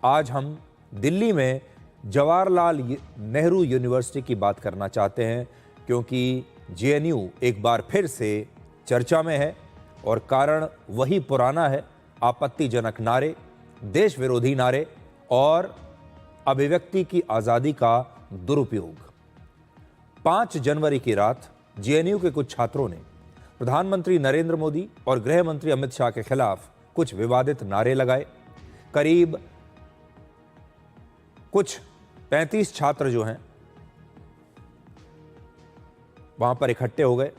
आज हम दिल्ली में जवाहरलाल नेहरू यूनिवर्सिटी की बात करना चाहते हैं, क्योंकि जेएनयू एक बार फिर से चर्चा में है और कारण वही पुराना है, आपत्तिजनक नारे, देश विरोधी नारे और अभिव्यक्ति की आज़ादी का दुरुपयोग। 5 जनवरी की रात जेएनयू के कुछ छात्रों ने प्रधानमंत्री नरेंद्र मोदी और गृह मंत्री अमित शाह के खिलाफ कुछ विवादित नारे लगाए। करीब कुछ 35 छात्र जो हैं वहां पर इकट्ठे हो गए।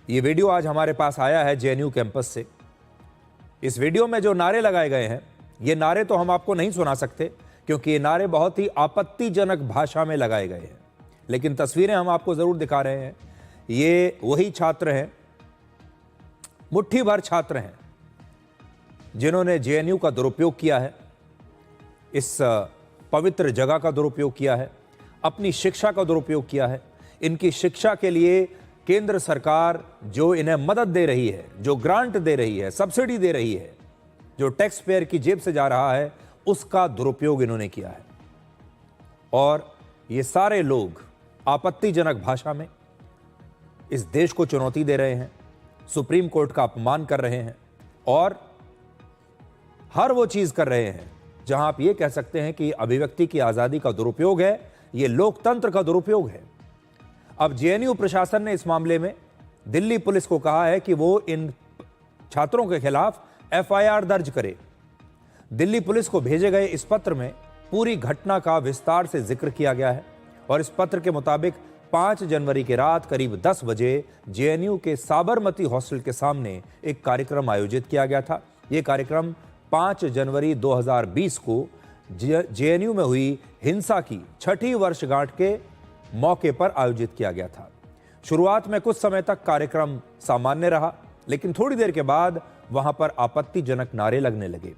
ये वीडियो आज हमारे पास आया है जेएनयू कैंपस से। इस वीडियो में जो नारे लगाए गए हैं, ये नारे तो हम आपको नहीं सुना सकते क्योंकि ये नारे बहुत ही आपत्तिजनक भाषा में लगाए गए हैं, लेकिन तस्वीरें हम आपको जरूर दिखा रहे हैं। ये वही छात्र हैं, मुट्ठी भर छात्र हैं जिन्होंने जेएनयू का दुरुपयोग किया है, इस पवित्र जगह का दुरुपयोग किया है, अपनी शिक्षा का दुरुपयोग किया है। इनकी शिक्षा के लिए केंद्र सरकार जो इन्हें मदद दे रही है, जो ग्रांट दे रही है, सब्सिडी दे रही है, जो टैक्स पेयर की जेब से जा रहा है, उसका दुरुपयोग इन्होंने किया है। और ये सारे लोग आपत्तिजनक भाषा में इस देश को चुनौती दे रहे हैं, सुप्रीम कोर्ट का अपमान कर रहे हैं और हर वो चीज कर रहे हैं जहां आप ये कह सकते हैं कि अभिव्यक्ति की आजादी का दुरुपयोग है, ये लोकतंत्र का दुरुपयोग है। अब जेएनयू प्रशासन ने इस मामले में दिल्ली पुलिस को कहा है कि वो इन छात्रों के खिलाफ एफआईआर दर्ज करे। दिल्ली पुलिस को भेजे गए इस पत्र में पूरी घटना का विस्तार से जिक्र किया गया है और इस पत्र के मुताबिक 5 जनवरी की रात करीब 10 बजे जेएनयू के साबरमती हॉस्टल के सामने एक कार्यक्रम आयोजित किया गया था। यह कार्यक्रम 5 जनवरी 2020 को जेएनयू में हुई हिंसा की 6ठी वर्षगांठ के मौके पर आयोजित किया गया था। शुरुआत में कुछ समय तक कार्यक्रम सामान्य रहा, लेकिन थोड़ी देर के बाद वहां पर आपत्तिजनक नारे लगने लगे।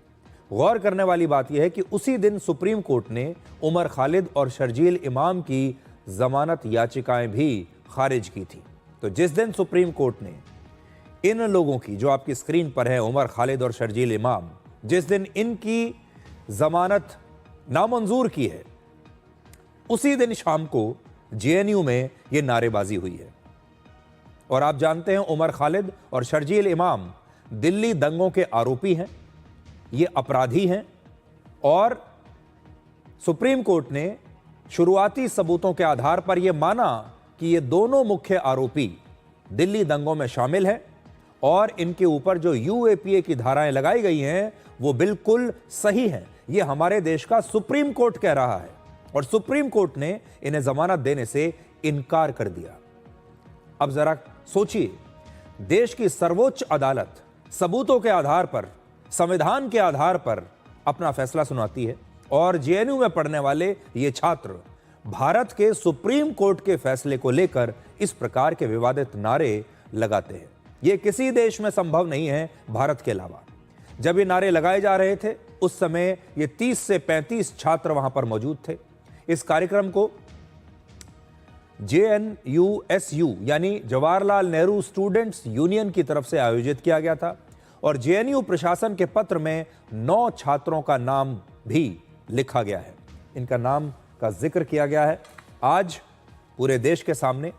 गौर करने वाली बात यह है कि उसी दिन सुप्रीम कोर्ट ने उमर खालिद और शर्जील इमाम की जमानत याचिकाएं भी खारिज की थी। तो जिस दिन सुप्रीम कोर्ट ने इन लोगों की, जो आपकी स्क्रीन पर है, उमर खालिद और शर्जील इमाम, जिस दिन इनकी जमानत नामंजूर की है, उसी दिन शाम को जेएनयू में यह नारेबाजी हुई है। और आप जानते हैं उमर खालिद और शर्जील इमाम दिल्ली दंगों के आरोपी हैं, ये अपराधी हैं और सुप्रीम कोर्ट ने शुरुआती सबूतों के आधार पर यह माना कि ये दोनों मुख्य आरोपी दिल्ली दंगों में शामिल हैं और इनके ऊपर जो यूएपीए की धाराएं लगाई गई हैं वो बिल्कुल सही हैं। ये हमारे देश का सुप्रीम कोर्ट कह रहा है और सुप्रीम कोर्ट ने इन्हें जमानत देने से इनकार कर दिया। अब जरा सोचिए, देश की सर्वोच्च अदालत सबूतों के आधार पर, संविधान के आधार पर अपना फैसला सुनाती है और जेएनयू में पढ़ने वाले ये छात्र भारत के सुप्रीम कोर्ट के फैसले को लेकर इस प्रकार के विवादित नारे लगाते हैं। ये किसी देश में संभव नहीं है भारत के अलावा। जब ये नारे लगाए जा रहे थे उस समय ये 30 से 35 छात्र वहां पर मौजूद थे। इस कार्यक्रम को जेएनयूएसयू यानी जवाहरलाल नेहरू स्टूडेंट्स यूनियन की तरफ से आयोजित किया गया था और जेएनयू प्रशासन के पत्र में 9 छात्रों का नाम भी लिखा गया है, इनका नाम का जिक्र किया गया है। आज पूरे देश के सामने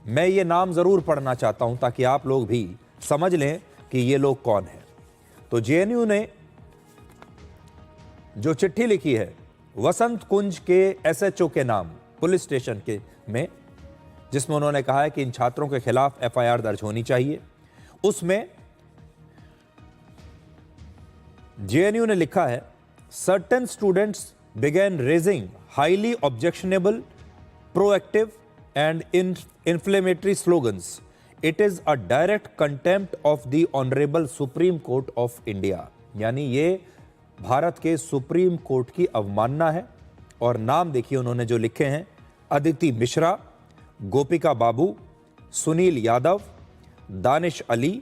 मैं ये नाम जरूर पढ़ना चाहता हूं ताकि आप लोग भी समझ लें कि ये लोग कौन हैं। तो जेएनयू ने जो चिट्ठी लिखी है वसंत कुंज के एसएचओ के नाम पुलिस स्टेशन के में, जिसमें उन्होंने कहा है कि इन छात्रों के खिलाफ एफआईआर दर्ज होनी चाहिए, उसमें जेएनयू ने लिखा है, certain students began raising highly objectionable, proactive and inflammatory slogans. It is a direct contempt of the Honorable Supreme Court of India. यानी ये भारत के सुप्रीम कोर्ट की अवमानना है। और नाम देखिए उन्होंने जो लिखे हैं, अदिति मिश्रा, गोपिका बाबू, सुनील यादव, दानिश अली,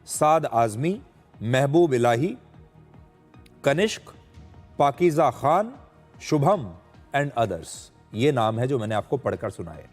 साद आजमी, महबूब इलाही, कनिष्क, पाकीजा खान, शुभम एंड अदर्स। ये नाम है जो मैंने आपको पढ़कर सुनाए।